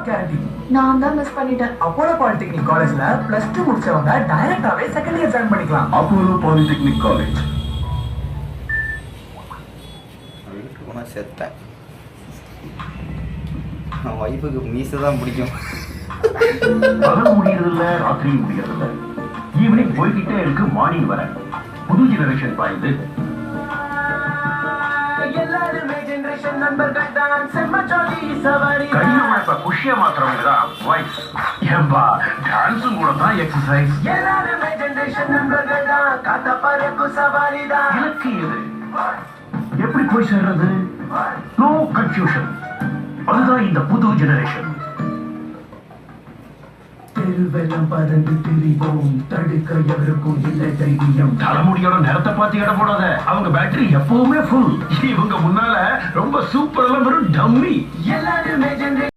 Guarantee. நான் தான் miss பண்ணிட்டேன். அப்போலோ பாலிடெக்னிக் காலேஜ்ல +2 முடிச்சவங்க டைரக்டாவே செகண்ட் இயர் ஜாயின் பண்ணிக்கலாம். Apollo polytechnic college. வீட்டுக்கு போனால் செத்தேன். நான் ஒய்ஃபுக்கு மீசை தான் பிடிக்கும். பகல் முடியறதில்ல, ராத்திரி முடியறதில்ல. ஈவினிங் போய்கிட்டே இருக்கு, மார்னிங் வர. புது ஜெனரேஷன் பாயுது. எல்லாருமே ஜெனரேஷன் நண்பர்கள் தான், செம்ம ஜாலி சவாரி. கையில உழைப்ப குஷியா மாத்திரவங்க தான் வாய்ஸ். ஏம்பா டான்ஸும் கூட தான் எக்ஸசைஸ். எல்லாருமே ஜெனரேஷன் நண்பர்கள் தான், காத்த பறக்கும் சவாரி தான். இலக்கு எது? எப்படி போய் சேர்றது? No confusion. அதுதான் இந்த புது ஜெனரேஷன். தெருவெல்லாம் பறந்து திரிவோம், தடுக்க எவருக்கும் இல்லை தைரியம். தலைமுடியோட நேரத்தை பார்த்து இடம் போடாத. அவங்க பேட்டரி எப்பவுமே ஃபுல். இவங்க முன்னால ரொம்ப சூப்பர் எல்லாம் வெறும் டம்மி. எல்லாருமே ஜெனரேஷன்